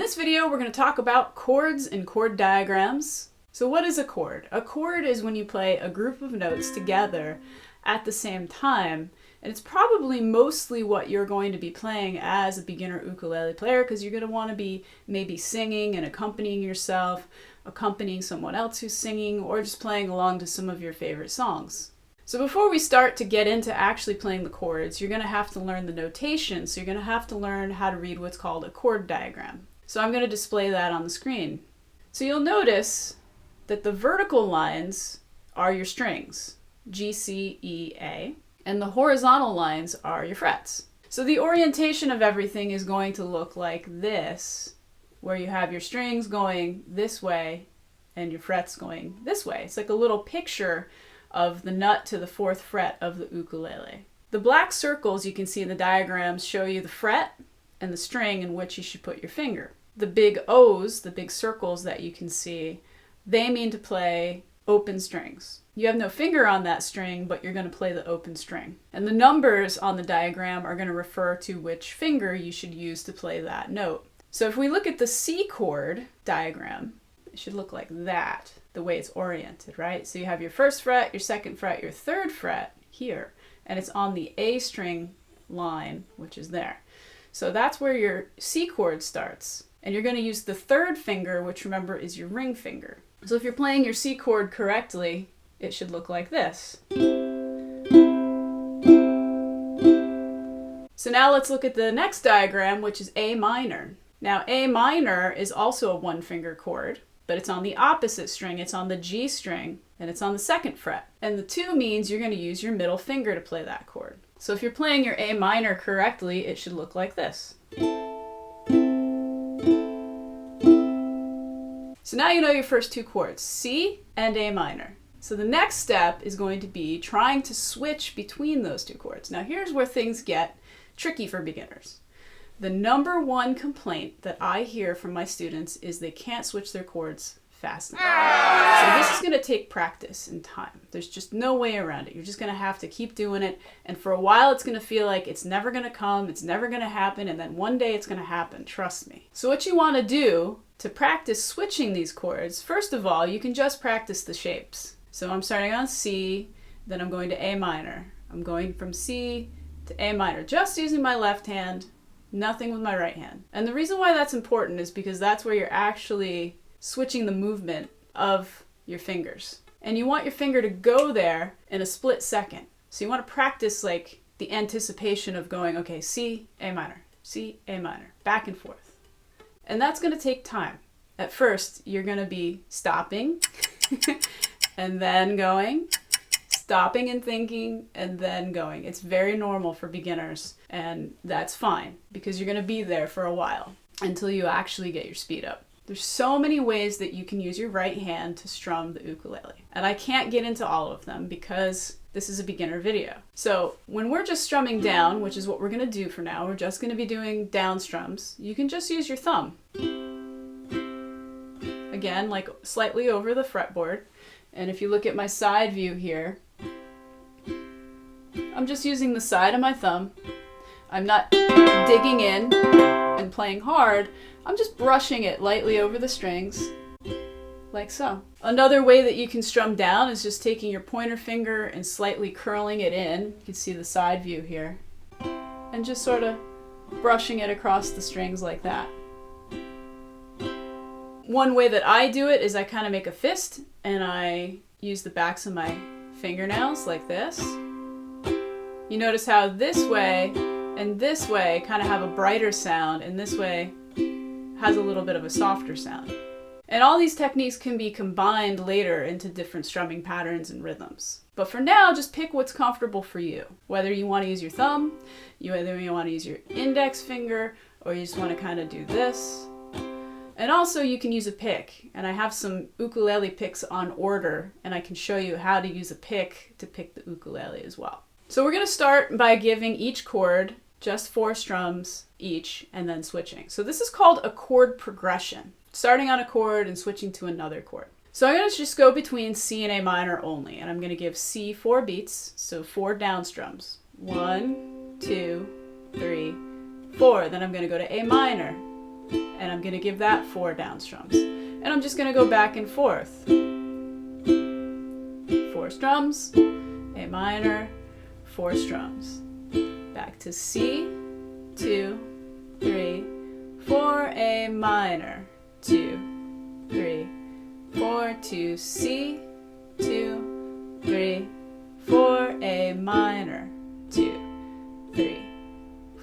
this video, we're going to talk about chords and chord diagrams. So what is a chord? A chord is when you play a group of notes together at the same time. And it's probably mostly what you're going to be playing as a beginner ukulele player, because you're going to want to be maybe singing and accompanying yourself, accompanying someone else who's singing, or just playing along to some of your favorite songs. So before we start to get into actually playing the chords, you're going to have to learn the notation. So you're going to have to learn how to read what's called a chord diagram. So I'm going to display that on the screen. So you'll notice that the vertical lines are your strings, G, C, E, A, and the horizontal lines are your frets. So the orientation of everything is going to look like this, where you have your strings going this way and your frets going this way. It's like a little picture of the nut to the 4th fret of the ukulele. The black circles you can see in the diagrams show you the fret and the string in which you should put your finger. The big O's, the big circles that you can see, they mean to play open strings. You have no finger on that string, but you're going to play the open string. And the numbers on the diagram are going to refer to which finger you should use to play that note. So if we look at the C chord diagram, it should look like that, the way it's oriented, right? So you have your 1st fret, your 2nd fret, your 3rd fret here, and it's on the A string line, which is there. So that's where your C chord starts. And you're going to use the 3rd finger, which remember is your ring finger. So if you're playing your C chord correctly, it should look like this. So now let's look at the next diagram, which is A minor. Now A minor is also a 1-finger chord, but it's on the opposite string. It's on the G string, and it's on the 2nd fret. And the 2 means you're going to use your middle finger to play that chord. So if you're playing your A minor correctly, it should look like this. So now you know your first 2 chords, C and A minor. So the next step is going to be trying to switch between those 2 chords. Now here's where things get tricky for beginners. The number 1 complaint that I hear from my students is they can't switch their chords fast enough. So this is going to take practice and time. There's just no way around it. You're just going to have to keep doing it. And for a while it's going to feel like it's never going to come, it's never going to happen, and then one day it's going to happen, trust me. So what you want to do to practice switching these chords, first of all, you can just practice the shapes. So I'm starting on C, then I'm going to A minor. I'm going from C to A minor, just using my left hand, nothing with my right hand. And the reason why that's important is because that's where you're actually switching the movement of your fingers. And you want your finger to go there in a split second. So you want to practice like the anticipation of going, okay, C, A minor, C, A minor, back and forth. And that's going to take time. At first, you're going to be stopping and then going, stopping and thinking, and then going. It's very normal for beginners, and that's fine because you're going to be there for a while until you actually get your speed up. There's so many ways that you can use your right hand to strum the ukulele. And I can't get into all of them because this is a beginner video. So when we're just strumming down, which is what we're going to do for now, we're just going to be doing down strums, you can just use your thumb. Again, like slightly over the fretboard. And if you look at my side view here, I'm just using the side of my thumb. I'm not digging in and playing hard. I'm just brushing it lightly over the strings, like so. Another way that you can strum down is just taking your pointer finger and slightly curling it in. You can see the side view here. And just sort of brushing it across the strings like that. One way that I do it is I kind of make a fist and I use the backs of my fingernails like this. You notice how this way and this way kind of have a brighter sound, and this way has a little bit of a softer sound. And all these techniques can be combined later into different strumming patterns and rhythms. But for now, just pick what's comfortable for you. Whether you want to use your thumb, whether you want to use your index finger, or you just want to kind of do this. And also you can use a pick. And I have some ukulele picks on order, and I can show you how to use a pick to pick the ukulele as well. So we're going to start by giving each chord just 4 strums each, and then switching. So this is called a chord progression, starting on a chord and switching to another chord. So I'm going to just go between C and A minor only, and I'm going to give C 4 beats, so 4 down strums. 1, 2, 3, 4. Then I'm going to go to A minor. and I'm going to give that 4 down strums. And I'm just going to go back and forth. 4 strums, A minor, 4 strums. Back to C, 2, 3, 4, A minor, 2, 3, 4, to C, 2, 3, 4, A minor, 2, 3,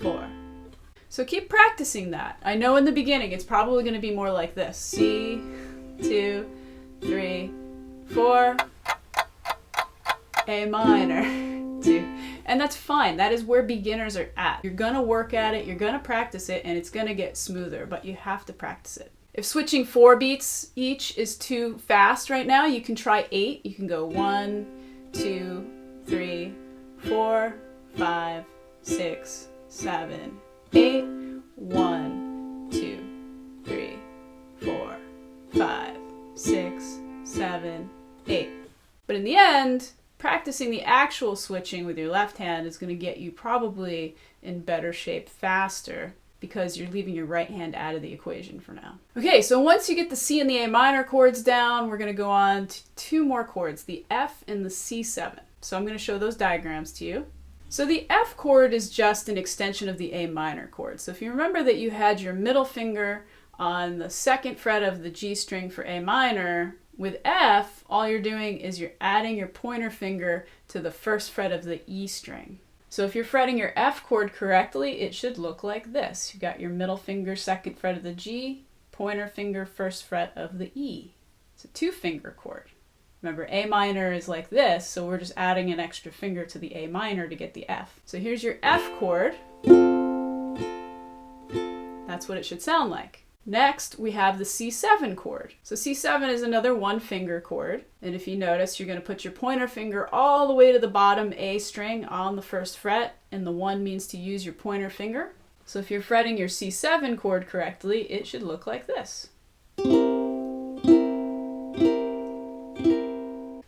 4. So keep practicing that. I know in the beginning it's probably going to be more like this. C, 2, 3, 4, A minor, 2. And that's fine. That is where beginners are at. You're going to work at it, you're going to practice it, and it's going to get smoother, but you have to practice it. If switching 4 beats each is too fast right now, you can try 8. You can go 1, 2, 3, 4, 5, 6, 7, 8. 1, 2, 3, 4, 5, 6, 7, 8. But in the end, practicing the actual switching with your left hand is going to get you probably in better shape faster because you're leaving your right hand out of the equation for now. Okay, so once you get the C and the A minor chords down, we're going to go on to 2 more chords, the F and the C7. So I'm going to show those diagrams to you. So the F chord is just an extension of the A minor chord. So if you remember that you had your middle finger on the 2nd fret of the G string for A minor, with F, all you're doing is you're adding your pointer finger to the 1st fret of the E string. So if you're fretting your F chord correctly, it should look like this. You've got your middle finger, 2nd fret of the G, pointer finger, 1st fret of the E. It's a 2-finger chord. Remember, A minor is like this, so we're just adding an extra finger to the A minor to get the F. So here's your F chord. That's what it should sound like. Next, we have the C7 chord. So C7 is another 1-finger chord. And if you notice, you're going to put your pointer finger all the way to the bottom A string on the 1st fret, and the 1 means to use your pointer finger. So if you're fretting your C7 chord correctly, it should look like this.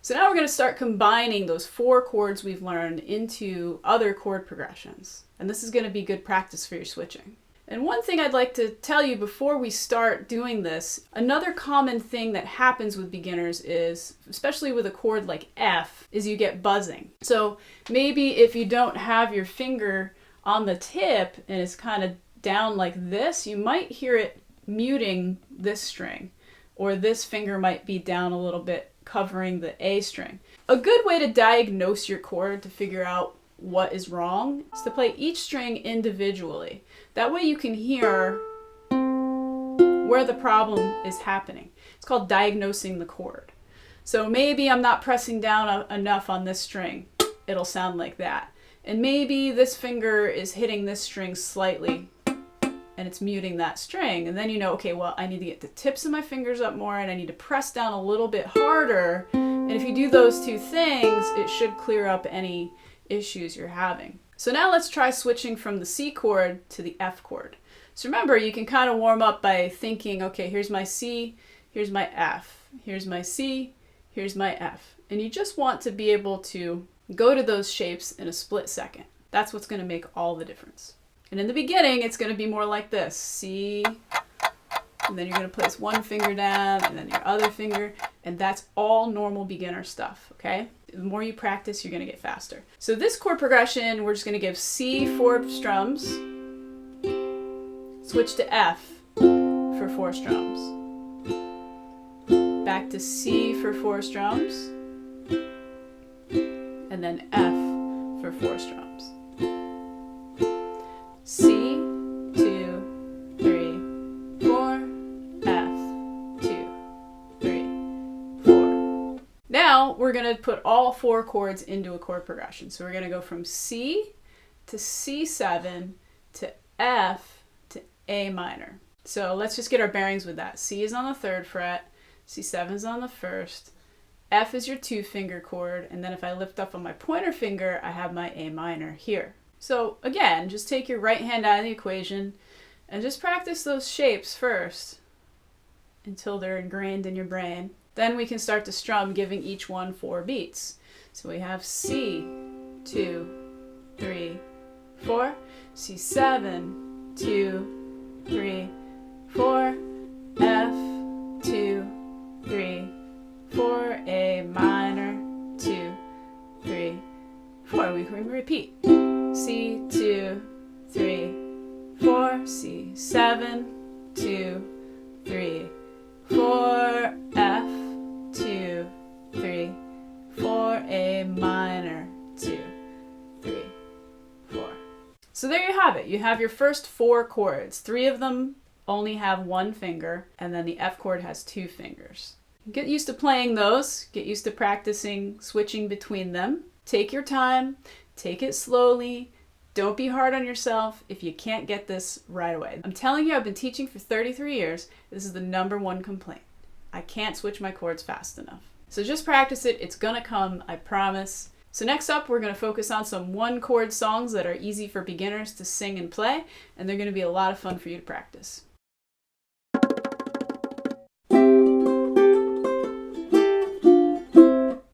So now we're going to start combining those 4 chords we've learned into other chord progressions. And this is going to be good practice for your switching. And one thing I'd like to tell you before we start doing this, another common thing that happens with beginners is, especially with a chord like F, is you get buzzing. So maybe if you don't have your finger on the tip and it's kind of down like this, you might hear it muting this string, or this finger might be down a little bit covering the A string. A good way to diagnose your chord to figure out what is wrong is to play each string individually. That way you can hear where the problem is happening. It's called diagnosing the chord. So maybe I'm not pressing down enough on this string. It'll sound like that. And maybe this finger is hitting this string slightly and it's muting that string. And then you know, okay, well, I need to get the tips of my fingers up more and I need to press down a little bit harder. And if you do those 2 things, it should clear up any issues you're having. So now let's try switching from the C chord to the F chord. So remember, you can kind of warm up by thinking, okay, here's my C, here's my F, here's my C, here's my F. And you just want to be able to go to those shapes in a split second. That's what's going to make all the difference. And in the beginning, it's going to be more like this. C, and then you're going to place 1 finger down, and then your other finger, and that's all normal beginner stuff, okay? The more you practice, you're going to get faster. So this chord progression, we're just going to give C 4 strums, switch to F for 4 strums, back to C for 4 strums, and then F for 4 strums. C, 2, 3, 4, F, 2, 3, 4. Now we're going to put all 4 chords into a chord progression. So we're going to go from C to C7 to F to A minor. So let's just get our bearings with that. C is on the 3rd fret, C7 is on the 1st, F is your 2-finger chord, and then if I lift up on my pointer finger, I have my A minor here. So again, just take your right hand out of the equation and just practice those shapes first until they're ingrained in your brain. Then we can start to strum, giving each one 4 beats. So we have C, 2, 3, 4, C7, 2, 3, 4, F, 2, 3, 4, A minor, 2, 3, 4. We can repeat. C, 2, 3, 4, C, 7, 2, 3, 4, F, 2, 3, 4, A minor, 2, 3, 4. So there you have it. You have your first 4 chords. 3 of them only have 1 finger, and then the F chord has 2 fingers. Get used to playing those. Get used to practicing switching between them. Take your time. Take it slowly. Don't be hard on yourself if you can't get this right away. I'm telling you, I've been teaching for 33 years. This is the #1 complaint. I can't switch my chords fast enough. So just practice it. It's gonna come, I promise. So next up, we're gonna focus on some 1-chord songs that are easy for beginners to sing and play, and they're gonna be a lot of fun for you to practice.